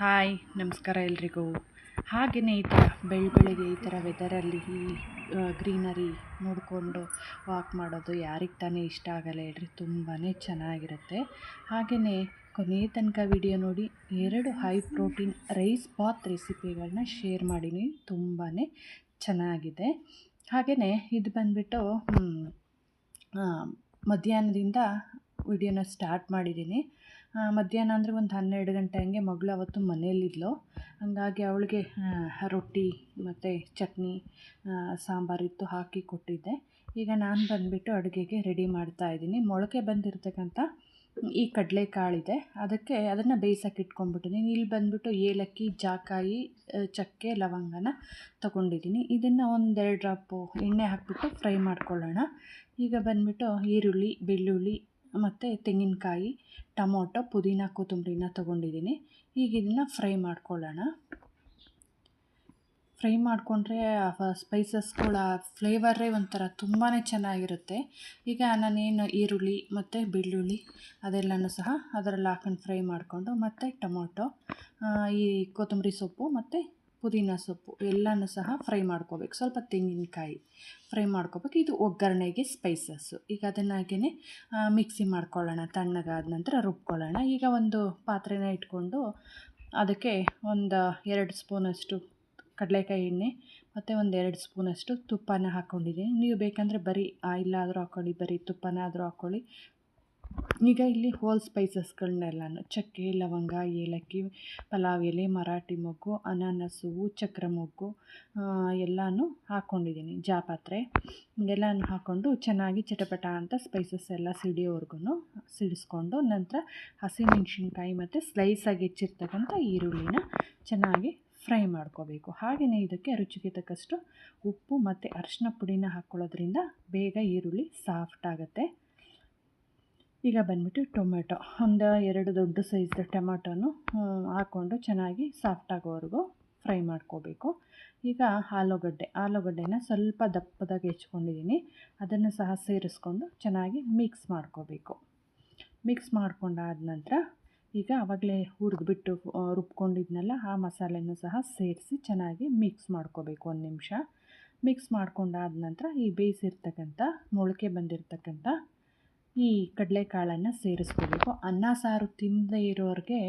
Hi ನಮಸ್ಕಾರ ಎಲ್ರಿಗೂ. ಹಾಗೆಯೇ ಈ ಥರ ಬೆಳಗ್ಗೆ ಈ ಥರ ವೆದರಲ್ಲಿ ಈ ಗ್ರೀನರಿ ನೋಡಿಕೊಂಡು ವಾಕ್ ಮಾಡೋದು ಯಾರಿಗೆ ತಾನೇ ಇಷ್ಟ ಆಗಲ್ಲ ಹೇಳ್ರಿ. ತುಂಬಾ ಚೆನ್ನಾಗಿರುತ್ತೆ. ಹಾಗೆಯೇ ಕೊನೆಯ ತನಕ ವಿಡಿಯೋ ನೋಡಿ. 2 ಹೈ ಪ್ರೋಟೀನ್ ರೈಸ್ ಬಾತ್ ರೆಸಿಪಿಗಳನ್ನ ಶೇರ್ ಮಾಡೀನಿ. ತುಂಬಾ ಚೆನ್ನಾಗಿದೆ. ಹಾಗೆಯೇ ಇದು ಬಂದುಬಿಟ್ಟು ಮಧ್ಯಾಹ್ನದಿಂದ ವಿಡಿಯೋನ ಸ್ಟಾರ್ಟ್ ಮಾಡಿದ್ದೀನಿ. ಮಧ್ಯಾಹ್ನ ಅಂದರೆ ಒಂದು 12 ಗಂಟೆ ಹಂಗೆ ಮಗಳು ಅವತ್ತು ಮನೆಯಲ್ಲಿದ್ಲು. ಹಂಗಾಗಿ ಅವಳಿಗೆ ರೊಟ್ಟಿ ಮತ್ತು ಚಟ್ನಿ ಸಾಂಬಾರಿತ್ತು ಹಾಕಿ ಕೊಟ್ಟಿದ್ದೆ. ಈಗ ನಾನು ಬಂದುಬಿಟ್ಟು ಅಡುಗೆಗೆ ರೆಡಿ ಮಾಡ್ತಾಯಿದ್ದೀನಿ. ಮೊಳಕೆ ಬಂದಿರತಕ್ಕಂಥ ಈ ಕಡಲೆಕಾಳಿದೆ, ಅದನ್ನು ಬೇಯಿಸೋಕೆ ಇಟ್ಕೊಂಡ್ಬಿಟ್ಟಿದ್ದೀನಿ. ಇಲ್ಲಿ ಬಂದುಬಿಟ್ಟು ಏಲಕ್ಕಿ, ಜಾಕಾಯಿ, ಚಕ್ಕೆ, ಲವಂಗನ ತೊಗೊಂಡಿದ್ದೀನಿ. ಇದನ್ನು 1-2 ಡ್ರಾಪು ಎಣ್ಣೆ ಹಾಕಿಬಿಟ್ಟು ಫ್ರೈ ಮಾಡ್ಕೊಳ್ಳೋಣ. ಈಗ ಬಂದುಬಿಟ್ಟು ಈರುಳ್ಳಿ, ಬೆಳ್ಳುಳ್ಳಿ ಮತ್ತು ತೆಂಗಿನಕಾಯಿ, ಟೊಮೊಟೊ, ಪುದೀನ, ಕೊತ್ತಂಬರಿನ ತೊಗೊಂಡಿದ್ದೀನಿ. ಈಗ ಇದನ್ನು ಫ್ರೈ ಮಾಡ್ಕೊಳ್ಳೋಣ. ಫ್ರೈ ಮಾಡಿಕೊಂಡ್ರೆ ಸ್ಪೈಸಸ್ಗಳ ಫ್ಲೇವರೇ ಒಂಥರ ತುಂಬಾ ಚೆನ್ನಾಗಿರುತ್ತೆ. ಈಗ ನಾನೇನು ಈರುಳ್ಳಿ ಮತ್ತು ಬೆಳ್ಳುಳ್ಳಿ ಅದೆಲ್ಲನೂ ಸಹ ಅದರಲ್ಲಿ ಹಾಕೊಂಡು ಫ್ರೈ ಮಾಡಿಕೊಂಡು, ಮತ್ತು ಟೊಮೊಟೊ, ಈ ಕೊತ್ತಂಬರಿ ಸೊಪ್ಪು ಮತ್ತು ಪುದೀನ ಸೊಪ್ಪು ಎಲ್ಲನೂ ಸಹ ಫ್ರೈ ಮಾಡ್ಕೋಬೇಕು. ಸ್ವಲ್ಪ ತೆಂಗಿನಕಾಯಿ ಫ್ರೈ ಮಾಡ್ಕೋಬೇಕು. ಇದು ಒಗ್ಗರಣೆಗೆ ಸ್ಪೈಸಸ್ಸು. ಈಗ ಅದನ್ನು ಹಾಗೆಯೇ ಮಿಕ್ಸಿ ಮಾಡ್ಕೊಳ್ಳೋಣ. ತಣ್ಣಗಾದ ನಂತರ ರುಬ್ಕೊಳ್ಳೋಣ. ಈಗ ಒಂದು ಪಾತ್ರೆನ ಇಟ್ಕೊಂಡು ಅದಕ್ಕೆ 2 ಸ್ಪೂನಷ್ಟು ಕಡಲೆಕಾಯಿ ಎಣ್ಣೆ ಮತ್ತು 2 ಸ್ಪೂನಷ್ಟು ತುಪ್ಪನ ಹಾಕ್ಕೊಂಡಿದ್ದೀನಿ. ನೀವು ಬೇಕಂದರೆ ಬರೀ ಆಯಿಲ್ ಆದರೂ ಹಾಕ್ಕೊಳ್ಳಿ, ಬರೀ ತುಪ್ಪನ ಆದರೂ ಹಾಕ್ಕೊಳ್ಳಿ. ಈಗ ಇಲ್ಲಿ ಹೋಲ್ ಸ್ಪೈಸಸ್ಗಳನ್ನೆಲ್ಲನೂ ಚಕ್ಕೆ, ಲವಂಗ, ಏಲಕ್ಕಿ, ಪಲಾವ್ ಎಲೆ, ಮರಾಠಿ ಮೊಗ್ಗು, ಅನಾನಸ್ ಹೂವು, ಚಕ್ರ ಮೊಗ್ಗು ಎಲ್ಲನೂ ಹಾಕ್ಕೊಂಡಿದ್ದೀನಿ. ಜಾಪತ್ರೆ ಎಲ್ಲನೂ ಹಾಕ್ಕೊಂಡು ಚೆನ್ನಾಗಿ ಚಟಪಟ ಅಂತ ಸ್ಪೈಸಸ್ ಎಲ್ಲ ಸಿಡಿಯೋವರೆಗೂ ಸಿಡಿಸ್ಕೊಂಡು, ನಂತರ ಹಸಿಮೆಣ್ಸಿನ್ಕಾಯಿ ಮತ್ತು ಸ್ಲೈಸಾಗಿ ಹೆಚ್ಚಿರ್ತಕ್ಕಂಥ ಈರುಳ್ಳಿನ ಚೆನ್ನಾಗಿ ಫ್ರೈ ಮಾಡ್ಕೋಬೇಕು. ಹಾಗೆಯೇ ಇದಕ್ಕೆ ರುಚಿಗೆ ತಕ್ಕಷ್ಟು ಉಪ್ಪು ಮತ್ತು ಅರಿಶಿನ ಪುಡಿನ ಹಾಕ್ಕೊಳ್ಳೋದ್ರಿಂದ ಬೇಗ ಈರುಳ್ಳಿ ಸಾಫ್ಟ್ ಆಗುತ್ತೆ. ಈಗ ಬಂದುಬಿಟ್ಟು ಟೊಮೆಟೊ 2 ದೊಡ್ಡ ಸೈಜ್ದು ಟೊಮೆಟೊನು ಹಾಕ್ಕೊಂಡು ಚೆನ್ನಾಗಿ ಸಾಫ್ಟ್ ಆಗೋವರೆಗೂ ಫ್ರೈ ಮಾಡ್ಕೋಬೇಕು. ಈಗ ಆಲೂಗಡ್ಡೆನ ಸ್ವಲ್ಪ ದಪ್ಪದಾಗಿ ಹೆಚ್ಕೊಂಡಿದ್ದೀನಿ. ಅದನ್ನು ಸಹ ಸೇರಿಸ್ಕೊಂಡು ಚೆನ್ನಾಗಿ ಮಿಕ್ಸ್ ಮಾಡ್ಕೋಬೇಕು. ಮಿಕ್ಸ್ ಮಾಡ್ಕೊಂಡಾದ ನಂತರ ಈಗ ಆವಾಗಲೇ ಹುರಿದ್ಬಿಟ್ಟು ರುಬ್ಕೊಂಡಿದ್ನಲ್ಲ, ಆ ಮಸಾಲೆನೂ ಸಹ ಸೇರಿಸಿ ಚೆನ್ನಾಗಿ ಮಿಕ್ಸ್ ಮಾಡ್ಕೋಬೇಕು. 1 ನಿಮಿಷ ಮಿಕ್ಸ್ ಮಾಡ್ಕೊಂಡಾದ ನಂತರ ಈ ಬೇಯಿಸಿರ್ತಕ್ಕಂಥ ಮೊಳಕೆ ಬಂದಿರತಕ್ಕಂಥ ಈ ಕಡಲೆಕಾಳನ್ನು ಸೇರಿಸ್ಕೋಬೇಕು. ಅನ್ನ ಸಾರು ತಿನ್ನದೇ ಇರೋರಿಗೆ,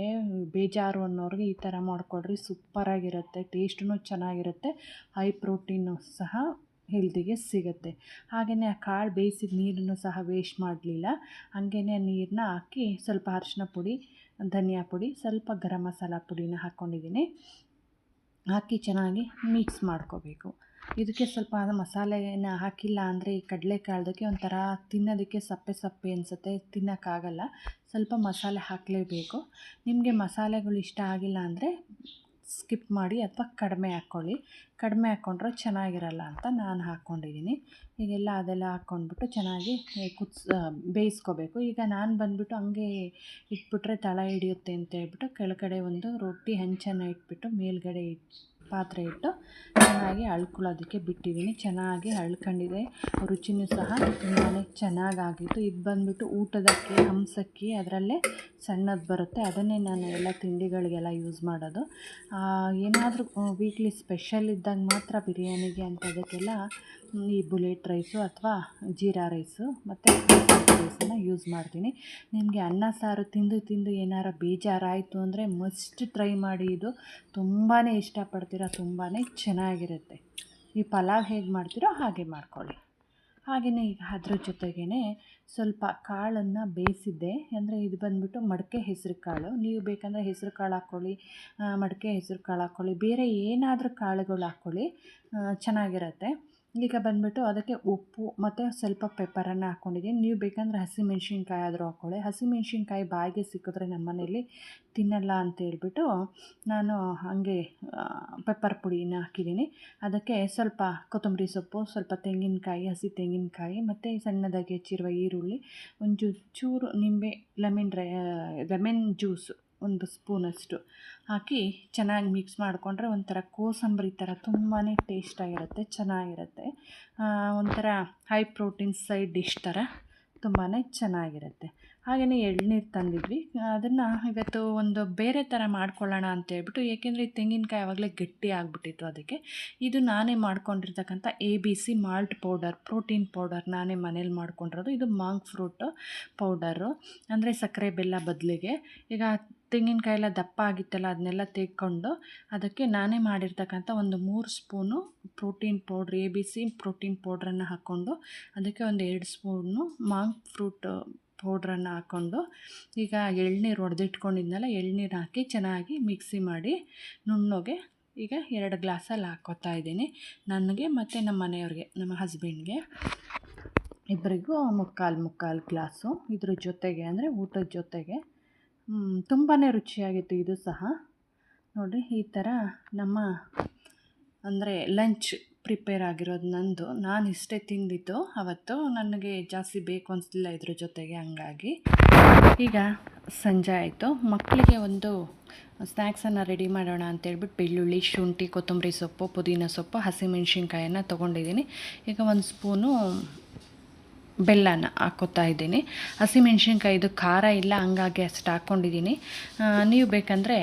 ಬೇಜಾರು ಅನ್ನೋರಿಗೆ ಈ ಥರ ಮಾಡಿಕೊಡ್ರಿ. ಸೂಪರಾಗಿರುತ್ತೆ. ಟೇಸ್ಟೂ ಚೆನ್ನಾಗಿರುತ್ತೆ. ಹೈ ಪ್ರೋಟೀನು ಸಹ ಹೆಲ್ತಿಗೆ ಸಿಗುತ್ತೆ. ಹಾಗೆಯೇ ಆ ಕಾಳು ಬೇಯಿಸಿದ ನೀರನ್ನು ಸಹ ವೇಸ್ಟ್ ಮಾಡಲಿಲ್ಲ. ಹಾಗೆಯೇ ನೀರನ್ನ ಹಾಕಿ ಸ್ವಲ್ಪ ಅರಿಶಿನ ಪುಡಿ, ಧನಿಯಾ ಪುಡಿ, ಸ್ವಲ್ಪ ಗರಂ ಮಸಾಲ ಪುಡಿನ ಹಾಕ್ಕೊಂಡಿದ್ದೀನಿ. ಹಾಕಿ ಚೆನ್ನಾಗಿ ಮಿಕ್ಸ್ ಮಾಡ್ಕೋಬೇಕು. ಇದಕ್ಕೆ ಸ್ವಲ್ಪ ಮಸಾಲೆನ ಹಾಕಿಲ್ಲ ಅಂದರೆ ಈ ಕಡಲೆಕಾಳದಕ್ಕೆ ಒಂಥರ ತಿನ್ನೋದಕ್ಕೆ ಸಪ್ಪೆ ಅನಿಸುತ್ತೆ, ತಿನ್ನೋಕ್ಕಾಗಲ್ಲ. ಸ್ವಲ್ಪ ಮಸಾಲೆ ಹಾಕಲೇಬೇಕು. ನಿಮಗೆ ಮಸಾಲೆಗಳು ಇಷ್ಟ ಆಗಿಲ್ಲ ಅಂದರೆ ಸ್ಕಿಪ್ ಮಾಡಿ ಅಥವಾ ಕಡಿಮೆ ಹಾಕ್ಕೊಳ್ಳಿ. ಕಡಿಮೆ ಹಾಕ್ಕೊಂಡ್ರೆ ಚೆನ್ನಾಗಿರಲ್ಲ ಅಂತ ನಾನು ಹಾಕ್ಕೊಂಡಿದ್ದೀನಿ. ಈಗೆಲ್ಲ ಅದೆಲ್ಲ ಹಾಕ್ಕೊಂಡ್ಬಿಟ್ಟು ಚೆನ್ನಾಗಿ ಬೇಯಿಸ್ಕೋಬೇಕು. ಈಗ ನಾನು ಬಂದುಬಿಟ್ಟು ಹಂಗೆ ಇಟ್ಬಿಟ್ರೆ ತಳ ಹಿಡಿಯುತ್ತೆ ಅಂತ ಹೇಳ್ಬಿಟ್ಟು ಕೆಳಗಡೆ ಒಂದು ರೊಟ್ಟಿ ಹಂಚನ್ನು ಇಟ್ಬಿಟ್ಟು ಮೇಲ್ಗಡೆ ಪಾತ್ರೆ ಇಟ್ಟು ಚೆನ್ನಾಗಿ ಅಳ್ಕೊಳ್ಳೋದಕ್ಕೆ ಬಿಟ್ಟಿದ್ದೀನಿ. ಚೆನ್ನಾಗಿ ಅಳ್ಕೊಂಡಿದೆ. ರುಚಿನೂ ಸಹ ತುಂಬಾ ಚೆನ್ನಾಗಾಗಿತ್ತು. ಇದು ಬಂದುಬಿಟ್ಟು ಊಟದಕ್ಕೆ ಹಂಸಕ್ಕಿ, ಅದರಲ್ಲೇ ಸಣ್ಣದು ಬರುತ್ತೆ. ಅದನ್ನೇ ನಾನು ಎಲ್ಲ ತಿಂಡಿಗಳಿಗೆಲ್ಲ ಯೂಸ್ ಮಾಡೋದು. ಏನಾದರೂ ವೀಕ್ಲಿ ಸ್ಪೆಷಲ್ ಇದ್ದಾಗ ಮಾತ್ರ ಬಿರಿಯಾನಿಗೆ ಅಂಥದಕ್ಕೆಲ್ಲ ಈ ಬುಲೆಟ್ ರೈಸು ಅಥವಾ ಜೀರಾ ರೈಸು ಮತ್ತು ರೈಸನ್ನು ಯೂಸ್ ಮಾಡ್ತೀನಿ. ನಿಮಗೆ ಅನ್ನ ಸಾರು ತಿಂದು ಏನಾರು ಬೇಜಾರಾಯಿತು ಅಂದರೆ ಮಸ್ಟ್ ಟ್ರೈ ಮಾಡಿ. ಇದು ತುಂಬಾ ಇಷ್ಟಪಡ್ತೀರ, ತುಂಬಾ ಚೆನ್ನಾಗಿರುತ್ತೆ. ಈ ಪಲಾವ್ ಹೇಗೆ ಮಾಡ್ತೀರೋ ಹಾಗೆ ಮಾಡ್ಕೊಳ್ಳಿ. ಹಾಗೆಯೇ ಈಗ ಅದ್ರ ಜೊತೆಗೇ ಸ್ವಲ್ಪ ಕಾಳನ್ನು ಬೇಯಿಸಿದ್ದೆ. ಅಂದರೆ ಇದು ಬಂದುಬಿಟ್ಟು ಮಡಕೆ ಹೆಸರು ಕಾಳು. ನೀವು ಬೇಕಂದರೆ ಹೆಸರು ಕಾಳು ಹಾಕ್ಕೊಳ್ಳಿ, ಮಡಕೆ ಹೆಸರು ಕಾಳು ಹಾಕ್ಕೊಳ್ಳಿ, ಬೇರೆ ಏನಾದರೂ ಕಾಳುಗಳು ಹಾಕ್ಕೊಳ್ಳಿ, ಚೆನ್ನಾಗಿರುತ್ತೆ. ಈಗ ಬಂದುಬಿಟ್ಟು ಅದಕ್ಕೆ ಉಪ್ಪು ಮತ್ತು ಸ್ವಲ್ಪ ಪೆಪ್ಪರನ್ನು ಹಾಕ್ಕೊಂಡಿದ್ದೀನಿ. ನೀವು ಬೇಕಂದರೆ ಹಸಿಮೆಣ್ಸಿನ್ಕಾಯಿ ಆದರೂ ಹಾಕ್ಕೊಳ್ಳಿ. ಹಸಿಮೆಣ್ಸಿನ್ಕಾಯಿ ಬಾಯಿಗೆ ಸಿಕ್ಕಿದ್ರೆ ನಮ್ಮ ಮನೇಲಿ ತಿನ್ನಲ್ಲ ಅಂತ ಹೇಳ್ಬಿಟ್ಟು ನಾನು ಹಾಗೆ ಪೆಪ್ಪರ್ ಪುಡಿನ ಹಾಕಿದ್ದೀನಿ. ಅದಕ್ಕೆ ಸ್ವಲ್ಪ ಕೊತ್ತಂಬರಿ ಸೊಪ್ಪು, ಸ್ವಲ್ಪ ತೆಂಗಿನಕಾಯಿ, ಹಸಿ ತೆಂಗಿನಕಾಯಿ ಮತ್ತು ಸಣ್ಣದಾಗಿ ಹೆಚ್ಚಿರುವ ಈರುಳ್ಳಿ, ಚೂರು ನಿಂಬೆ, ಲೆಮನ್ ಜ್ಯೂಸು 1 ಸ್ಪೂನಷ್ಟು ಹಾಕಿ ಚೆನ್ನಾಗಿ ಮಿಕ್ಸ್ ಮಾಡಿಕೊಂಡ್ರೆ ಒಂಥರ ಕೋಸಂಬರಿ ಥರ ತುಂಬಾ ಟೇಸ್ಟಾಗಿರುತ್ತೆ, ಚೆನ್ನಾಗಿರುತ್ತೆ. ಒಂಥರ ಹೈ ಪ್ರೋಟೀನ್ ಸೈಡ್ ಡಿಶ್ ಥರ ತುಂಬಾ ಚೆನ್ನಾಗಿರುತ್ತೆ. ಹಾಗೆಯೇ ಎಳ್ನೀರು ತಂದಿದ್ವಿ. ಅದನ್ನು ಇವತ್ತು ಒಂದು ಬೇರೆ ಥರ ಮಾಡ್ಕೊಳ್ಳೋಣ ಅಂತೇಳ್ಬಿಟ್ಟು, ಏಕೆಂದರೆ ಈ ತೆಂಗಿನಕಾಯಿ ಆವಾಗಲೇ ಗಟ್ಟಿ ಆಗಿಬಿಟ್ಟಿತ್ತು. ಅದಕ್ಕೆ ಇದು ನಾನೇ ಮಾಡ್ಕೊಂಡಿರ್ತಕ್ಕಂಥ ABC malt powder, protein powder ನಾನೇ ಮನೇಲಿ ಮಾಡ್ಕೊಂಡಿರೋದು. ಇದು ಮಾಂಕ್ ಫ್ರೂಟ್ ಪೌಡರು, ಅಂದರೆ ಸಕ್ಕರೆ ಬೆಲ್ಲ ಬದಲಿಗೆ. ಈಗ ತೆಂಗಿನಕಾಯಿ ಎಲ್ಲ ದಪ್ಪ ಆಗಿತ್ತಲ್ಲ, ಅದನ್ನೆಲ್ಲ ತೆಗೆದುಕೊಂಡು ಅದಕ್ಕೆ ನಾನೇ ಮಾಡಿರ್ತಕ್ಕಂಥ ಒಂದು 3 spoon protein powder, ABC protein ಪೌಡ್ರನ್ನು ಹಾಕ್ಕೊಂಡು, ಅದಕ್ಕೆ ಒಂದು 2 ಸ್ಪೂನು ಮಾಂಕ್ ಫ್ರೂಟ್ ಪೌಡ್ರನ್ನು ಹಾಕ್ಕೊಂಡು, ಈಗ ಎಳ್ನೀರು ಹೊಡೆದಿಟ್ಕೊಂಡಿದ್ನಲ್ಲ, ಎಳ್ನೀರು ಹಾಕಿ ಚೆನ್ನಾಗಿ ಮಿಕ್ಸಿ ಮಾಡಿ ನುಣ್ಣಗೆ ಈಗ 2 ಗ್ಲಾಸಲ್ಲಿ ಹಾಕ್ಕೋತಾ ಇದ್ದೀನಿ. ನನಗೆ ಮತ್ತು ನಮ್ಮ ಮನೆಯವ್ರಿಗೆ, ನಮ್ಮ ಹಸ್ಬೆಂಡ್ಗೆ ಇಬ್ಬರಿಗೂ ಮುಕ್ಕಾಲು ಗ್ಲಾಸು. ಇದ್ರ ಜೊತೆಗೆ ಅಂದರೆ ಊಟದ ಜೊತೆಗೆ ತುಂಬಾ ರುಚಿಯಾಗಿತ್ತು ಇದು ಸಹ. ನೋಡಿ, ಈ ಥರ ನಮ್ಮ ಅಂದರೆ ಲಂಚ್ ಪ್ರಿಪೇರ್ ಆಗಿರೋದು ನಂದು. ನಾನು ಇಷ್ಟೇ ತಿಂದಿದ್ದು ಅವತ್ತು, ನನಗೆ ಜಾಸ್ತಿ ಬೇಕು ಅನಿಸ್ಲಿಲ್ಲ ಇದ್ರ ಜೊತೆಗೆ. ಹಂಗಾಗಿ ಈಗ ಸಂಜೆ ಆಯಿತು. ಮಕ್ಕಳಿಗೆ ಒಂದು ಸ್ನ್ಯಾಕ್ಸನ್ನು ರೆಡಿ ಮಾಡೋಣ ಅಂತೇಳ್ಬಿಟ್ಟು ಬೆಳ್ಳುಳ್ಳಿ, ಶುಂಠಿ, ಕೊತ್ತಂಬರಿ ಸೊಪ್ಪು, ಪುದೀನ ಸೊಪ್ಪು, ಹಸಿಮೆಣ್ಸಿನ್ಕಾಯನ್ನು ತೊಗೊಂಡಿದ್ದೀನಿ. ಈಗ 1 ಸ್ಪೂನು ಬೆಲ್ಲನ ಹಾಕ್ಕೋತಾ ಇದ್ದೀನಿ. ಹಸಿಮೆಣ್ಸಿನ್ಕಾಯಿದು ಖಾರ ಇಲ್ಲ, ಹಂಗಾಗಿ ಅಷ್ಟು ಹಾಕ್ಕೊಂಡಿದ್ದೀನಿ. ನೀವು ಬೇಕಂದರೆ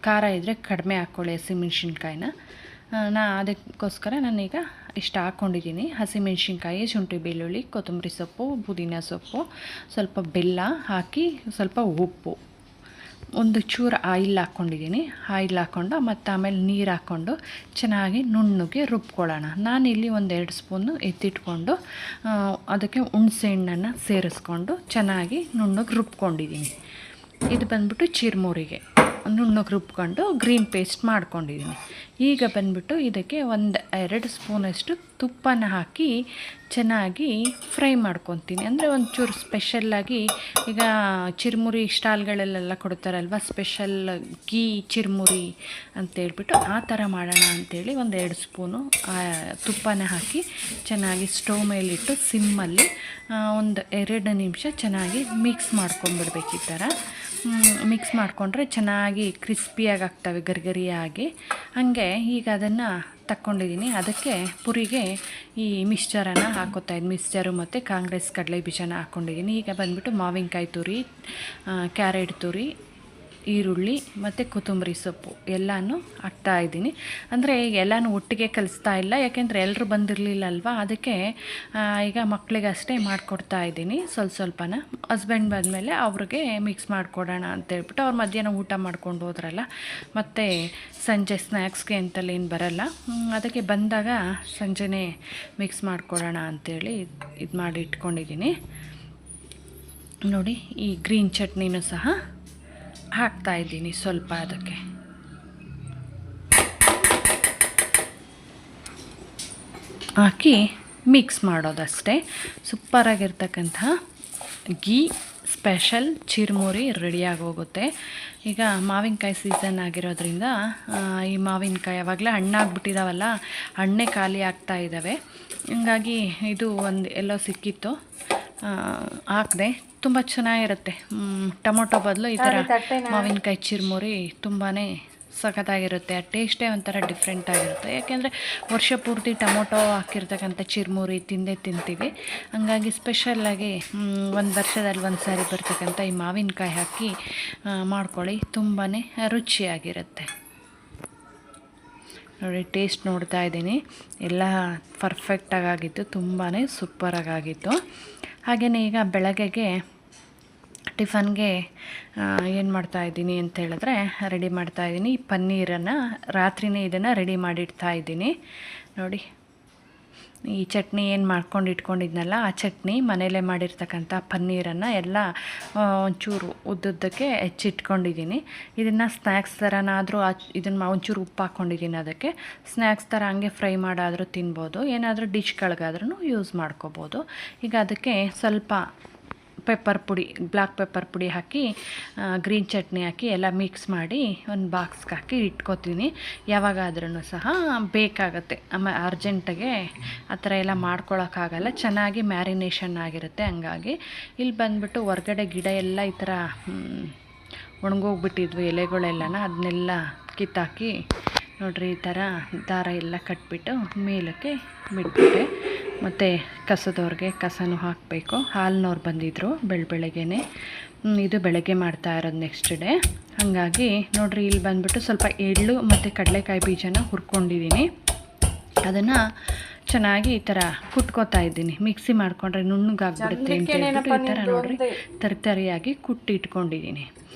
ಖಾರ ಇದ್ದರೆ ಕಡಿಮೆ ಹಾಕ್ಕೊಳ್ಳಿ ಹಸಿಮೆಣ್ಸಿನ್ಕಾಯಿನ. ಅದಕ್ಕೋಸ್ಕರ ನಾನೀಗ ಇಷ್ಟು ಹಾಕ್ಕೊಂಡಿದ್ದೀನಿ. ಹಸಿಮೆಣ್ಸಿನ್ಕಾಯಿ, ಶುಂಠಿ, ಬೆಳ್ಳುಳ್ಳಿ, ಕೊತ್ತಂಬರಿ ಸೊಪ್ಪು, ಪುದೀನ ಸೊಪ್ಪು, ಸ್ವಲ್ಪ ಬೆಲ್ಲ ಹಾಕಿ, ಸ್ವಲ್ಪ ಉಪ್ಪು, ಒಂದು ಚೂರು ಆಯಿಲ್ ಹಾಕ್ಕೊಂಡಿದ್ದೀನಿ. ಆಯಿಲ್ ಹಾಕ್ಕೊಂಡು ಮತ್ತು ಆಮೇಲೆ ನೀರು ಹಾಕ್ಕೊಂಡು ಚೆನ್ನಾಗಿ ನುಣ್ಣಗೆ ರುಬ್ಕೊಳ್ಳೋಣ. ನಾನಿಲ್ಲಿ ಒಂದು 2 ಸ್ಪೂನು ಎತ್ತಿಟ್ಕೊಂಡು ಅದಕ್ಕೆ ಹುಣಸೆ ಹಣ್ಣನ್ನು ಸೇರಿಸ್ಕೊಂಡು ಚೆನ್ನಾಗಿ ನುಣ್ಣಗೆ ರುಬ್ಕೊಂಡಿದ್ದೀನಿ. ಇದು ಬಂದ್ಬಿಟ್ಟು ಚಿರ್ಮುರಿಗೆ ನುಣ್ಣಗೆ ರುಬ್ಕೊಂಡು ಗ್ರೀನ್ ಪೇಸ್ಟ್ ಮಾಡ್ಕೊಂಡಿದ್ದೀನಿ. ಈಗ ಬಂದ್ಬಿಟ್ಟು ಇದಕ್ಕೆ 1-2 ಸ್ಪೂನಷ್ಟು ತುಪ್ಪನ ಹಾಕಿ ಚೆನ್ನಾಗಿ ಫ್ರೈ ಮಾಡ್ಕೊತೀನಿ. ಅಂದರೆ ಒಂಚೂರು ಸ್ಪೆಷಲ್ಲಾಗಿ, ಈಗ ಚಿರ್ಮುರಿ ಸ್ಟಾಲ್ಗಳಲ್ಲೆಲ್ಲ ಕೊಡ್ತಾರಲ್ವ, ಸ್ಪೆಷಲ್ ಗೀ ಚಿರ್ಮುರಿ ಅಂತೇಳ್ಬಿಟ್ಟು ಆ ಥರ ಮಾಡೋಣ ಅಂಥೇಳಿ 1-2 ಸ್ಪೂನು ತುಪ್ಪನ ಹಾಕಿ ಚೆನ್ನಾಗಿ ಸ್ಟವ್ ಮೇಲಿಟ್ಟು ಸಿಮ್ಮಲ್ಲಿ ಒಂದು 2 ನಿಮಿಷ ಚೆನ್ನಾಗಿ ಮಿಕ್ಸ್ ಮಾಡ್ಕೊಂಬಿಡ್ಬೇಕು. ಈ ಥರ ಮಿಕ್ಸ್ ಮಾಡಿಕೊಂಡ್ರೆ ಚೆನ್ನಾಗಿ ಕ್ರಿಸ್ಪಿಯಾಗಿ ಆಗ್ತವೆ, ಗರಿಗರಿಯಾಗಿ. ಹಾಗೆ ಈಗ ಅದನ್ನು ತಕ್ಕೊಂಡಿದ್ದೀನಿ. ಅದಕ್ಕೆ ಪುರಿಗೆ ಈ ಮಿಕ್ಸ್ಚರನ್ನು ಹಾಕೋತಾ ಇದ್ದೀನಿ. ಮಿಕ್ಸ್ಚರು ಮತ್ತು ಕಾಂಗ್ರೆಸ್ ಕಡಲೆ ಬೀಜನ ಹಾಕ್ಕೊಂಡಿದ್ದೀನಿ. ಈಗ ಬಂದುಬಿಟ್ಟು ಮಾವಿನಕಾಯಿ ತುರಿ, ಕ್ಯಾರೆಟ್ ತುರಿ, ಈರುಳ್ಳಿ ಮತ್ತು ಕೊತ್ತಂಬರಿ ಸೊಪ್ಪು ಎಲ್ಲನೂ ಹಾಕ್ತಾಯಿದ್ದೀನಿ. ಅಂದರೆ ಎಲ್ಲನೂ ಒಟ್ಟಿಗೆ ಕಲಿಸ್ತಾ ಇಲ್ಲ, ಯಾಕೆಂದರೆ ಎಲ್ಲರೂ ಬಂದಿರಲಿಲ್ಲ ಅಲ್ವಾ, ಅದಕ್ಕೆ ಈಗ ಮಕ್ಕಳಿಗೆ ಅಷ್ಟೇ ಮಾಡಿಕೊಡ್ತಾ ಇದ್ದೀನಿ ಸ್ವಲ್ಪನ. ಹಸ್ಬೆಂಡ್ ಬಂದಮೇಲೆ ಅವ್ರಿಗೆ ಮಿಕ್ಸ್ ಮಾಡಿಕೊಡೋಣ ಅಂತೇಳ್ಬಿಟ್ಟು, ಅವ್ರು ಮಧ್ಯಾಹ್ನ ಊಟ ಮಾಡ್ಕೊಂಡು ಹೋದ್ರಲ್ಲ, ಮತ್ತು ಸಂಜೆ ಸ್ನ್ಯಾಕ್ಸ್ಗೆ ಅಂತಲ್ಲಿ ಏನು ಬರಲ್ಲ, ಅದಕ್ಕೆ ಬಂದಾಗ ಸಂಜೆನೇ ಮಿಕ್ಸ್ ಮಾಡಿಕೊಡೋಣ ಅಂಥೇಳಿ ಇದು ಮಾಡಿ ಇಟ್ಕೊಂಡಿದ್ದೀನಿ. ನೋಡಿ, ಈ ಗ್ರೀನ್ ಚಟ್ನಿನೂ ಸಹ ಹಾಕ್ತಾಯಿದ್ದೀನಿ ಸ್ವಲ್ಪ. ಅದಕ್ಕೆ ಹಾಕಿ ಮಿಕ್ಸ್ ಮಾಡೋದಷ್ಟೇ. ಸೂಪರಾಗಿರ್ತಕ್ಕಂಥ ಗೀ ಸ್ಪೆಷಲ್ ಚಿರ್ಮುರಿ ರೆಡಿಯಾಗಿ ಹೋಗುತ್ತೆ. ಈಗ ಮಾವಿನಕಾಯಿ ಸೀಸನ್ ಆಗಿರೋದ್ರಿಂದ ಈ ಮಾವಿನಕಾಯಿ ಆವಾಗಲೇ ಹಣ್ಣಾಗ್ಬಿಟ್ಟಿದ್ದಾವಲ್ಲ, ಹಣ್ಣೇ ಖಾಲಿ ಆಗ್ತಾ ಇದ್ದಾವೆ. ಹಂಗಾಗಿ ಇದು ಒಂದು ಎಲ್ಲೋ ಸಿಕ್ಕಿತ್ತು, ಹಾಕಿದೆ. ತುಂಬ ಚೆನ್ನಾಗಿರುತ್ತೆ. ಟೊಮೊಟೊ ಬದಲು ಈ ಥರ ಮಾವಿನಕಾಯಿ ಚಿರ್ಮುರಿ ತುಂಬಾ ಸಖತ್ತಾಗಿರುತ್ತೆ. ಆ ಟೇಸ್ಟೇ ಒಂಥರ ಡಿಫ್ರೆಂಟ್ ಆಗಿರುತ್ತೆ. ಯಾಕೆಂದರೆ ವರ್ಷ ಪೂರ್ತಿ ಟೊಮೊಟೊ ಹಾಕಿರ್ತಕ್ಕಂಥ ಚಿರ್ಮುರಿ ತಿಂತೀವಿ. ಹಂಗಾಗಿ ಸ್ಪೆಷಲ್ಲಾಗಿ ಒಂದು ವರ್ಷದಲ್ಲಿ ಒಂದು ಸಾರಿ ಬರ್ತಕ್ಕಂಥ ಈ ಮಾವಿನಕಾಯಿ ಹಾಕಿ ಮಾಡ್ಕೊಳ್ಳಿ, ತುಂಬಾ ರುಚಿಯಾಗಿರುತ್ತೆ. ನೋಡಿ, ಟೇಸ್ಟ್ ನೋಡ್ತಾ ಇದ್ದೀನಿ, ಎಲ್ಲ ಪರ್ಫೆಕ್ಟಾಗಿತ್ತು, ತುಂಬಾ ಸೂಪರಾಗಿತ್ತು. ಹಾಗೆಯೇ ಈಗ ಬೆಳಗ್ಗೆಗೆ ಟಿಫನ್ಗೆ ಏನು ಮಾಡ್ತಾಯಿದ್ದೀನಿ ಅಂತ ಹೇಳಿದ್ರೆ, ರೆಡಿ ಮಾಡ್ತಾಯಿದ್ದೀನಿ ಪನ್ನೀರನ್ನು. ರಾತ್ರಿನೇ ಇದನ್ನು ರೆಡಿ ಮಾಡಿಡ್ತಾಯಿದ್ದೀನಿ. ನೋಡಿ, ಈ ಚಟ್ನಿ ಏನು ಮಾಡ್ಕೊಂಡು ಇಟ್ಕೊಂಡಿದ್ನಲ್ಲ, ಆ ಚಟ್ನಿ ಮನೇಲೇ ಮಾಡಿರ್ತಕ್ಕಂಥ ಪನ್ನೀರನ್ನು ಎಲ್ಲ ಒಂಚೂರು ಉದ್ದುದ್ದಕ್ಕೆ ಹೆಚ್ಚಿಟ್ಕೊಂಡಿದ್ದೀನಿ. ಇದನ್ನು ಸ್ನ್ಯಾಕ್ಸ್ ಥರನಾದರೂ ಇದನ್ನು ಒಂಚೂರು ಉಪ್ಪು ಹಾಕ್ಕೊಂಡಿದ್ದೀನಿ. ಅದಕ್ಕೆ ಸ್ನ್ಯಾಕ್ಸ್ ಥರ ಹಂಗೆ ಫ್ರೈ ಮಾಡಾದರೂ ತಿನ್ಬೋದು, ಏನಾದರೂ ಡಿಶ್ಗಳಿಗಾದ್ರೂ ಯೂಸ್ ಮಾಡ್ಕೋಬೋದು. ಈಗ ಅದಕ್ಕೆ ಸ್ವಲ್ಪ ಪೆಪ್ಪರ್ ಪುಡಿ, ಬ್ಲ್ಯಾಕ್ ಪೆಪ್ಪರ್ ಪುಡಿ ಹಾಕಿ, ಗ್ರೀನ್ ಚಟ್ನಿ ಹಾಕಿ ಎಲ್ಲ ಮಿಕ್ಸ್ ಮಾಡಿ ಒಂದು ಬಾಕ್ಸ್ಗೆ ಹಾಕಿ ಇಟ್ಕೋತೀನಿ. ಯಾವಾಗಾದ್ರೂ ಸಹ ಬೇಕಾಗುತ್ತೆ, ಆಮೇಲೆ ಅರ್ಜೆಂಟಿಗೆ ಆ ಥರ ಎಲ್ಲ ಮಾಡ್ಕೊಳಕ್ಕಾಗಲ್ಲ, ಚೆನ್ನಾಗಿ ಮ್ಯಾರಿನೇಷನ್ ಆಗಿರುತ್ತೆ. ಹಂಗಾಗಿ ಇಲ್ಲಿ ಬಂದುಬಿಟ್ಟು ಹೊರ್ಗಡೆ ಗಿಡ ಎಲ್ಲ ಈ ಥರ ಒಣಗೋಗ್ಬಿಟ್ಟಿದ್ವು ಎಲೆಗಳೆಲ್ಲನ, ಅದನ್ನೆಲ್ಲ ಕಿತ್ತಾಕಿ ನೋಡ್ರಿ ಈ ಥರ ದಾರ ಎಲ್ಲ ಕಟ್ಬಿಟ್ಟು ಮೇಲಕ್ಕೆ ಬಿಟ್ಬಿಟ್ಟೆ. ಮತ್ತು ಕಸದವ್ರಿಗೆ ಕಸನೂ ಹಾಕಬೇಕು. ಹಾಲಿನವ್ರು ಬಂದಿದ್ದರು ಬೆಳಗ್ಗೆನೇ. ಇದು ಬೆಳಗ್ಗೆ ಮಾಡ್ತಾ ಇರೋದು ನೆಕ್ಸ್ಟ್ ಡೇ. ಹಾಗಾಗಿ ನೋಡಿರಿ, ಇಲ್ಲಿ ಬಂದುಬಿಟ್ಟು ಸ್ವಲ್ಪ ಎಳ್ಳು ಮತ್ತು ಕಡಲೆಕಾಯಿ ಬೀಜನ ಹುರ್ಕೊಂಡಿದ್ದೀನಿ. ಅದನ್ನು ಚೆನ್ನಾಗಿ ಈ ಥರ ಕುಟ್ಕೋತಾ ಇದ್ದೀನಿ. ಮಿಕ್ಸಿ ಮಾಡಿಕೊಂಡ್ರೆ ನುಣ್ಣಗಾಗ್ಬಿಡುತ್ತೆ ಅಂತ ಹೇಳ್ಬಿಟ್ಟು ಈ ಥರ ನೋಡಿರಿ ತರಿಯಾಗಿ ಕುಟ್ಟಿಟ್ಕೊಂಡಿದ್ದೀನಿ.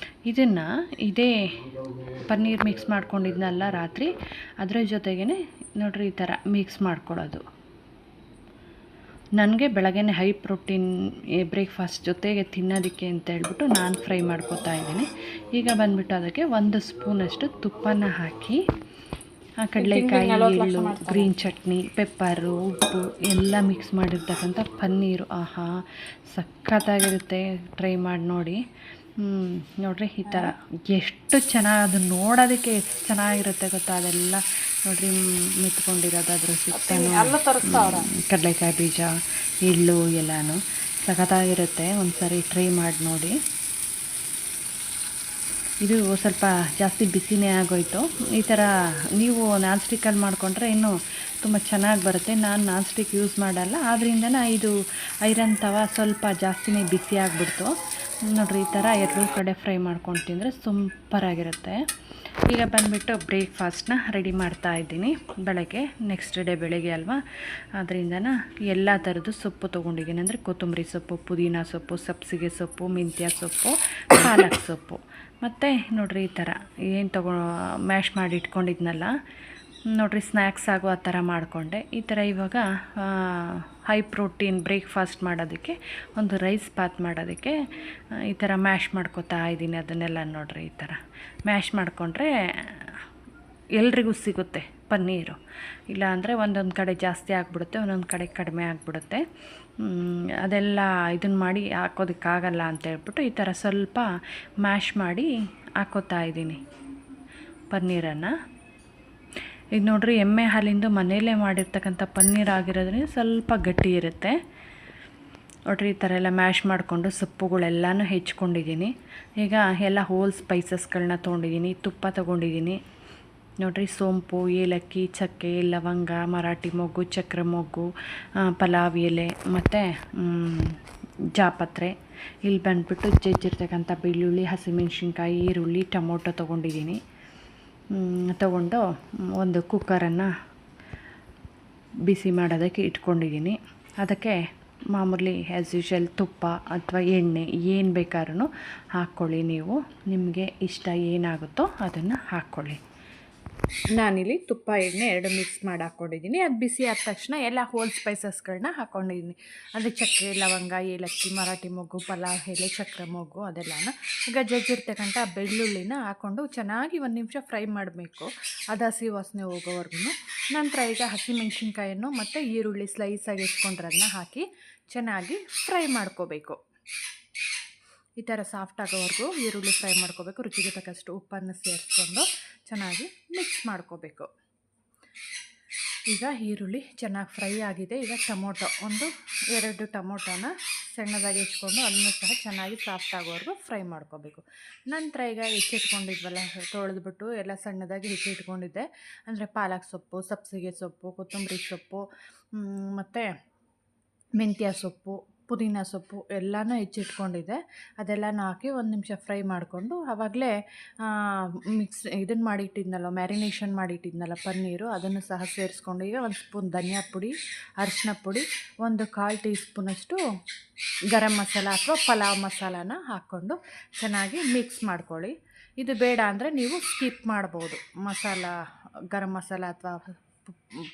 ಇದನ್ನು ಇದೇ ಪನ್ನೀರ್ ಮಿಕ್ಸ್ ಮಾಡ್ಕೊಂಡಿದ್ನಲ್ಲ ರಾತ್ರಿ, ಅದರ ಜೊತೆಗೇ ನೋಡಿರಿ ಈ ಥರ ಮಿಕ್ಸ್ ಮಾಡ್ಕೊಳ್ಳೋದು. ನನಗೆ ಬೆಳಗ್ಗೆನೇ ಹೈ ಪ್ರೋಟೀನ್ ಬ್ರೇಕ್ಫಾಸ್ಟ್ ಜೊತೆಗೆ ತಿನ್ನೋದಕ್ಕೆ ಅಂತ ಹೇಳ್ಬಿಟ್ಟು ನಾನು ಫ್ರೈ ಮಾಡ್ಕೋತಾ ಇದ್ದೀನಿ. ಈಗ ಬಂದುಬಿಟ್ಟು ಅದಕ್ಕೆ 1 ಸ್ಪೂನಷ್ಟು ತುಪ್ಪನ ಹಾಕಿ ಕಡಲೆಕಾಯಿ, ಎಳ್ಳು, ಗ್ರೀನ್ ಚಟ್ನಿ, ಪೆಪ್ಪರು, ಉಪ್ಪು ಎಲ್ಲ ಮಿಕ್ಸ್ ಮಾಡಿರ್ತಕ್ಕಂಥ ಪನ್ನೀರು. ಆಹಾ, ಸಖತ್ತಾಗಿರುತ್ತೆ. ಟ್ರೈ ಮಾಡಿ ನೋಡಿ. ನೋಡಿರಿ ಈ ಥರ ಎಷ್ಟು ಚೆನ್ನಾಗಿ, ಅದು ನೋಡೋದಕ್ಕೆ ಎಷ್ಟು ಚೆನ್ನಾಗಿರುತ್ತೆ ಗೊತ್ತಾ. ಅದೆಲ್ಲ ನೋಡಿರಿ ಮೆತ್ಕೊಂಡಿರೋದು, ಅದ್ರ ಸುತ್ತ ಕಡಲೆಕಾಯಿ ಬೀಜ, ಎಳ್ಳು ಎಲ್ಲನೂ ಸಖತ್ತಾಗಿರುತ್ತೆ. ಒಂದು ಸಾರಿ ಟ್ರೈ ಮಾಡಿ ನೋಡಿ. ಇದು ಸ್ವಲ್ಪ ಜಾಸ್ತಿ ಬಿಸಿನೇ ಆಗೋಯಿತು. ಈ ಥರ ನೀವು ನಾನ್ ಸ್ಟಿಕ್ಕಲ್ಲಿ ಮಾಡಿಕೊಂಡ್ರೆ ಇನ್ನೂ ತುಂಬ ಚೆನ್ನಾಗಿ ಬರುತ್ತೆ. ನಾನು ನಾನ್ ಸ್ಟಿಕ್ ಯೂಸ್ ಮಾಡಲ್ಲ, ಆದ್ದರಿಂದನೇ ಇದು ಐರನ್ ತವ ಸ್ವಲ್ಪ ಜಾಸ್ತಿನೇ ಬಿಸಿ ಆಗಿಬಿಡ್ತು. ನೋಡಿರಿ ಈ ಥರ ಎರಡೂ ಕಡೆ ಫ್ರೈ ಮಾಡ್ಕೊಂಡು ತಿಂದರೆ ಸೂಪರಾಗಿರುತ್ತೆ. ಈಗ ಬಂದುಬಿಟ್ಟು ಬ್ರೇಕ್ಫಾಸ್ಟ್ನ ರೆಡಿ ಮಾಡ್ತಾ ಇದ್ದೀನಿ. ಬೆಳಗ್ಗೆ ನೆಕ್ಸ್ಟ್ ಡೇ ಬೆಳಗ್ಗೆ ಅಲ್ವಾ, ಅದರಿಂದನ ಎಲ್ಲ ಥರದ್ದು ಸೊಪ್ಪು ತೊಗೊಂಡಿದ್ದೀನಿ. ಅಂದರೆ ಕೊತ್ತಂಬರಿ ಸೊಪ್ಪು, ಪುದೀನ ಸೊಪ್ಪು, ಸಬ್ಸಿಗೆ ಸೊಪ್ಪು, ಮೆಂತ್ಯ ಸೊಪ್ಪು, ಪಾಲಕ್ ಸೊಪ್ಪು, ಮತ್ತು ನೋಡಿರಿ ಈ ಥರ ಏನು ಮ್ಯಾಶ್ ಮಾಡಿ ಇಟ್ಕೊಂಡಿದ್ನಲ್ಲ, ನೋಡಿರಿ ಸ್ನ್ಯಾಕ್ಸ್ ಆಗೋ ಆ ಥರ ಮಾಡಿಕೊಂಡೆ. ಈ ಥರ ಇವಾಗ ಹೈ ಪ್ರೋಟೀನ್ ಬ್ರೇಕ್ಫಾಸ್ಟ್ ಮಾಡೋದಕ್ಕೆ, ಒಂದು ರೈಸ್ ಬಾತ್ ಮಾಡೋದಕ್ಕೆ ಈ ಥರ ಮ್ಯಾಶ್ ಮಾಡ್ಕೊತಾ ಇದ್ದೀನಿ. ಅದನ್ನೆಲ್ಲ ನೋಡಿರಿ ಈ ಥರ ಮ್ಯಾಶ್ ಮಾಡಿಕೊಂಡ್ರೆ ಎಲ್ರಿಗೂ ಸಿಗುತ್ತೆ ಪನ್ನೀರು. ಇಲ್ಲಾಂದರೆ ಒಂದೊಂದು ಕಡೆ ಜಾಸ್ತಿ ಆಗಿಬಿಡುತ್ತೆ, ಒಂದೊಂದು ಕಡೆ ಕಡಿಮೆ ಆಗಿಬಿಡುತ್ತೆ. ಅದೆಲ್ಲ ಇದನ್ನು ಮಾಡಿ ಹಾಕೋದಕ್ಕಾಗಲ್ಲ ಅಂತ ಹೇಳ್ಬಿಟ್ಟು ಈ ಥರ ಸ್ವಲ್ಪ ಮ್ಯಾಶ್ ಮಾಡಿ ಹಾಕೋತಾ ಇದ್ದೀನಿ ಪನ್ನೀರನ್ನು. ಇದು ನೋಡಿರಿ, ಎಮ್ಮೆ ಹಾಲಿಂದು ಮನೆಯಲ್ಲೇ ಮಾಡಿರ್ತಕ್ಕಂಥ ಪನ್ನೀರ್ ಆಗಿರೋದ್ರಿಂದ ಸ್ವಲ್ಪ ಗಟ್ಟಿ ಇರುತ್ತೆ. ನೋಡಿರಿ ಈ ಥರ ಎಲ್ಲ ಮ್ಯಾಶ್ ಮಾಡಿಕೊಂಡು ಸೊಪ್ಪುಗಳೆಲ್ಲನೂ ಹೆಚ್ಕೊಂಡಿದ್ದೀನಿ. ಈಗ ಎಲ್ಲ ಹೋಲ್ ಸ್ಪೈಸಸ್ಗಳನ್ನ ತೊಗೊಂಡಿದ್ದೀನಿ. ತುಪ್ಪ ತೊಗೊಂಡಿದ್ದೀನಿ. ನೋಡಿರಿ ಸೋಂಪು, ಏಲಕ್ಕಿ, ಚಕ್ಕೆ, ಲವಂಗ, ಮರಾಠಿ ಮೊಗ್ಗು, ಚಕ್ರ ಮೊಗ್ಗು, ಪಲಾವ್ ಎಲೆ ಮತ್ತು ಜಾಪತ್ರೆ. ಇಲ್ಲಿ ಬಂದುಬಿಟ್ಟು ಜಜ್ಜಿರ್ತಕ್ಕಂಥ ಬೆಳ್ಳುಳ್ಳಿ, ಹಸಿಮೆಣ್ಸಿನ್ಕಾಯಿ, ಈರುಳ್ಳಿ, ಟೊಮೊಟೊ ತೊಗೊಂಡಿದ್ದೀನಿ. ತೊಗೊಂಡು ಒಂದು ಕುಕ್ಕರನ್ನು ಬಿಸಿ ಮಾಡೋದಕ್ಕೆ ಇಟ್ಕೊಂಡಿದ್ದೀನಿ. ಅದಕ್ಕೆ ಮಾಮೂಲಿ ಆ್ಯಸ್ ಯೂಶುವಲ್ ತುಪ್ಪ ಅಥವಾ ಎಣ್ಣೆ ಏನು ಬೇಕಾದ್ರೂ ಹಾಕ್ಕೊಳ್ಳಿ. ನೀವು ನಿಮಗೆ ಇಷ್ಟ ಏನಾಗುತ್ತೋ ಅದನ್ನು ಹಾಕ್ಕೊಳ್ಳಿ. ನಾನಿಲ್ಲಿ ತುಪ್ಪ ಎಣ್ಣೆ ಎರಡು ಮಿಕ್ಸ್ ಮಾಡಿ ಹಾಕ್ಕೊಂಡಿದ್ದೀನಿ. ಅದು ಬಿಸಿ ಆದ ತಕ್ಷಣ ಎಲ್ಲ ಹೋಲ್ ಸ್ಪೈಸಸ್ಗಳನ್ನ ಹಾಕ್ಕೊಂಡಿದ್ದೀನಿ. ಅಂದರೆ ಚಕ್ಕೆ, ಲವಂಗ, ಏಲಕ್ಕಿ, ಮರಾಠಿ ಮೊಗ್ಗು, ಪಲಾವ್ ಎಲೆ, ಚಕ್ರ ಮೊಗ್ಗು ಅದೆಲ್ಲನ. ಈಗ ಜಜ್ಜಿರ್ತಕ್ಕಂಥ ಬೆಳ್ಳುಳ್ಳಿನ ಹಾಕ್ಕೊಂಡು ಚೆನ್ನಾಗಿ 1 ನಿಮಿಷ ಫ್ರೈ ಮಾಡಬೇಕು, ಅದು ಹಸಿ ವಾಸನೆ ಹೋಗೋವರೆಗೂ. ನಂತರ ಈಗ ಹಸಿಮೆಣ್ಸಿನ್ಕಾಯನ್ನು ಮತ್ತು ಈರುಳ್ಳಿ ಸ್ಲೈಸಾಗಿ ಹೆಚ್ಕೊಂಡ್ರನ್ನ ಹಾಕಿ ಚೆನ್ನಾಗಿ ಫ್ರೈ ಮಾಡ್ಕೋಬೇಕು. ಈ ಥರ ಸಾಫ್ಟ್ ಆಗೋವರೆಗೂ ಈರುಳ್ಳಿ ಫ್ರೈ ಮಾಡ್ಕೋಬೇಕು. ರುಚಿಗೆ ತಕ್ಕಷ್ಟು ಉಪ್ಪನ್ನು ಸೇರಿಸ್ಕೊಂಡು ಚೆನ್ನಾಗಿ ಮಿಕ್ಸ್ ಮಾಡ್ಕೋಬೇಕು. ಈಗ ಈರುಳ್ಳಿ ಚೆನ್ನಾಗಿ ಫ್ರೈ ಆಗಿದೆ. ಈಗ ಟೊಮೊಟೊ 1-2 ಟೊಮೊಟೊನ ಸಣ್ಣದಾಗಿ ಹೆಚ್ಕೊಂಡು ಅದನ್ನು ಸಹ ಚೆನ್ನಾಗಿ ಸಾಫ್ಟ್ ಆಗೋವರೆಗೂ ಫ್ರೈ ಮಾಡ್ಕೋಬೇಕು. ನಂತರ ಈಗ ಹೆಚ್ಚಿಟ್ಕೊಂಡಿದ್ವಲ್ಲ, ತೊಳೆದ್ಬಿಟ್ಟು ಎಲ್ಲ ಸಣ್ಣದಾಗಿ ಹೆಚ್ಚಿಟ್ಕೊಂಡಿದ್ದೆ. ಅಂದರೆ ಪಾಲಕ್ ಸೊಪ್ಪು, ಸಬ್ಸಿಗೆ ಸೊಪ್ಪು, ಕೊತ್ತಂಬರಿ ಸೊಪ್ಪು ಮತ್ತು ಮೆಂತ್ಯ ಸೊಪ್ಪು, ಪುದೀನ ಸೊಪ್ಪು ಎಲ್ಲನೂ ಹೆಚ್ಚಿಟ್ಕೊಂಡಿದ್ದೆ. ಅದೆಲ್ಲನೂ ಹಾಕಿ 1 ನಿಮಿಷ ಫ್ರೈ ಮಾಡಿಕೊಂಡು ಆವಾಗಲೇ ಇದನ್ನು ಮಾಡಿಟ್ಟಿದ್ನಲ್ಲ, ಮ್ಯಾರಿನೇಷನ್ ಮಾಡಿಟ್ಟಿದ್ನಲ್ಲ ಪನ್ನೀರು, ಅದನ್ನು ಸಹ ಸೇರಿಸ್ಕೊಂಡು ಈಗ 1 ಸ್ಪೂನ್ ಧನಿಯಾ ಪುಡಿ, ಅರಿಶಿನ ಪುಡಿ, 1/4 ಟೀ ಸ್ಪೂನಷ್ಟು ಗರಂ ಮಸಾಲ ಅಥವಾ ಪಲಾವ್ ಮಸಾಲಾನ ಹಾಕ್ಕೊಂಡು ಚೆನ್ನಾಗಿ ಮಿಕ್ಸ್ ಮಾಡ್ಕೊಳ್ಳಿ. ಇದು ಬೇಡ ಅಂದರೆ ನೀವು ಸ್ಕಿಪ್ ಮಾಡ್ಬೋದು. ಗರಂ ಮಸಾಲ ಅಥವಾ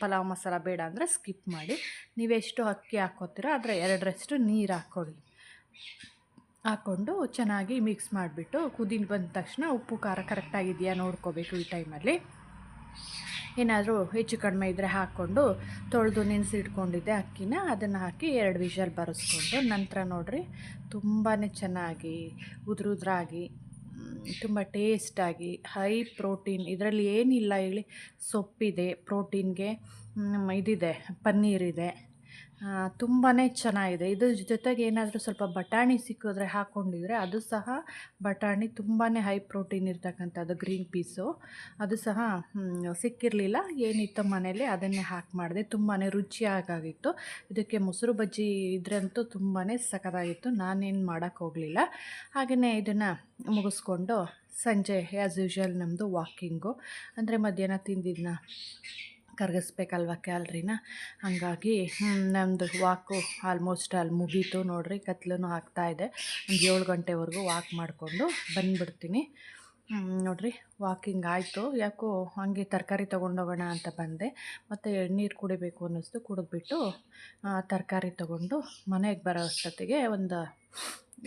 ಪಲಾವ್ ಮಸಾಲ ಬೇಡ ಅಂದರೆ ಸ್ಕಿಪ್ ಮಾಡಿ. ನೀವೆಷ್ಟು ಅಕ್ಕಿ ಹಾಕ್ಕೋತೀರೋ ಅದರ 2ರಷ್ಟು ನೀರು ಹಾಕ್ಕೊಂಡು ಚೆನ್ನಾಗಿ ಮಿಕ್ಸ್ ಮಾಡಿಬಿಟ್ಟು ಕುದಿ ಬಂದ ತಕ್ಷಣ ಉಪ್ಪು ಖಾರ ಕರೆಕ್ಟಾಗಿದೆಯಾ ನೋಡ್ಕೋಬೇಕು. ಈ ಟೈಮಲ್ಲಿ ಏನಾದರೂ ಹೆಚ್ಚು ಕಡಿಮೆ ಇದ್ದರೆ ಹಾಕ್ಕೊಂಡು ತೊಳೆದು ನೆನೆಸಿಟ್ಕೊಂಡಿದ್ದೆ ಅಕ್ಕಿನ ಅದನ್ನು ಹಾಕಿ 2 ವಿಷಲ್ ಬರೆಸ್ಕೊಂಡು ನಂತರ ನೋಡಿರಿ ತುಂಬಾ ಚೆನ್ನಾಗಿ ಉದುರಾಗಿ ತುಂಬ ಟೇಸ್ಟಾಗಿ ಹೈ ಪ್ರೋಟೀನ್, ಇದರಲ್ಲಿ ಏನಿಲ್ಲ ಹೇಳಿ, ಸೊಪ್ಪಿದೆ, ಪ್ರೋಟೀನ್ಗೆ ಇದಿದೆ, ಪನ್ನೀರಿದೆ, ತುಂಬಾ ಚೆನ್ನಾಗಿದೆ. ಇದ್ರ ಜೊತೆಗೆ ಏನಾದರೂ ಸ್ವಲ್ಪ ಬಟಾಣಿ ಸಿಕ್ಕಿದ್ರೆ ಹಾಕ್ಕೊಂಡಿದ್ರೆ ಅದು ಸಹ ಬಟಾಣಿ ತುಂಬಾ ಹೈ ಪ್ರೋಟೀನ್ ಇರ್ತಕ್ಕಂಥದ್ದು ಗ್ರೀನ್ ಪೀಸು. ಅದು ಸಹ ಸಿಕ್ಕಿರಲಿಲ್ಲ, ಏನಿತ್ತು ಮನೇಲಿ ಅದನ್ನೇ ಹಾಕಿ ಮಾಡಿದೆ. ತುಂಬಾ ರುಚಿಯಾಗಿತ್ತು. ಇದಕ್ಕೆ ಮೊಸರು ಬಜ್ಜಿ ಇದ್ರಂತೂ ತುಂಬಾ ಸಖತ್ತಾಗಿತ್ತು. ನಾನೇನು ಮಾಡೋಕ್ಕೆ ಹೋಗಲಿಲ್ಲ. ಹಾಗೆಯೇ ಇದನ್ನು ಮುಗಿಸ್ಕೊಂಡು ಸಂಜೆ ಆ್ಯಸ್ ಯೂಶ್ವಲ್ ನಮ್ಮದು ವಾಕಿಂಗು. ಅಂದರೆ ಮಧ್ಯಾಹ್ನ ತಿಂದಿದ್ದನ್ನ ಕರಗಿಸ್ಬೇಕಲ್ವ ಕ್ಯಾಲ್ರಿನ. ಹಾಗಾಗಿ ನಮ್ಮದು ವಾಕು ಆಲ್ಮೋಸ್ಟ್ ಅಲ್ಲಿ ಮುಗೀತು ನೋಡಿರಿ. ಕತ್ಲೂ ಆಗ್ತಾಯಿದೆ. ಒಂದು 7 ಗಂಟೆವರೆಗೂ ವಾಕ್ ಮಾಡಿಕೊಂಡು ಬಂದುಬಿಡ್ತೀನಿ. ನೋಡಿರಿ, ವಾಕಿಂಗ್ ಆಯಿತು. ಯಾಕೋ ಹಾಗೆ ತರಕಾರಿ ತೊಗೊಂಡೋಗೋಣ ಅಂತ ಬಂದೆ. ಮತ್ತು ಎಳ್ನೀರು ಕುಡಿಬೇಕು ಅನ್ನಿಸ್ತು. ಕುಡಿದ್ಬಿಟ್ಟು ತರಕಾರಿ ತೊಗೊಂಡು ಮನೆಗೆ ಬರೋ ಅಷ್ಟೊತ್ತಿಗೆ ಒಂದು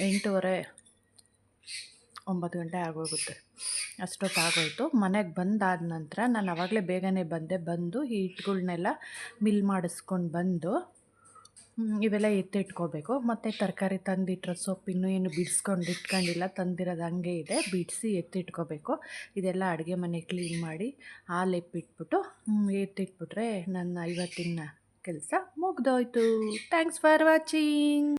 8:30 9 ಗಂಟೆ ಆಗೋಗುತ್ತೆ. ಅಷ್ಟೊತ್ತಾಗೋಯಿತು. ಮನೆಗೆ ಬಂದಾದ ನಂತರ ನಾನು ಆವಾಗಲೇ ಬೇಗನೆ ಬಂದು ಈ ಹಿಟ್ಟುಗಳ್ನೆಲ್ಲ ಮಿಲ್ ಮಾಡಿಸ್ಕೊಂಡು ಬಂದು ಇವೆಲ್ಲ ಎತ್ತಿಟ್ಕೋಬೇಕು. ಮತ್ತು ತರಕಾರಿ ತಂದಿಟ್ಟಿರೋ ಸೊಪ್ಪು ಇನ್ನೂ ಏನು ಬಿಡಿಸ್ಕೊಂಡು ಇಟ್ಕೊಂಡಿಲ್ಲ, ತಂದಿರೋದು ಹಂಗೆ ಇದೆ. ಬಿಡಿಸಿ ಎತ್ತಿಟ್ಕೋಬೇಕು. ಇದೆಲ್ಲ ಅಡುಗೆ ಮನೆ ಕ್ಲೀನ್ ಮಾಡಿ ಹಾಲೆಪ್ಪಿಟ್ಬಿಟ್ಟು ಎತ್ತಿಟ್ಬಿಟ್ರೆ ನನ್ನ ಇವತ್ತಿನ ಕೆಲಸ ಮುಗ್ದೋಯ್ತು. Thanks for watching.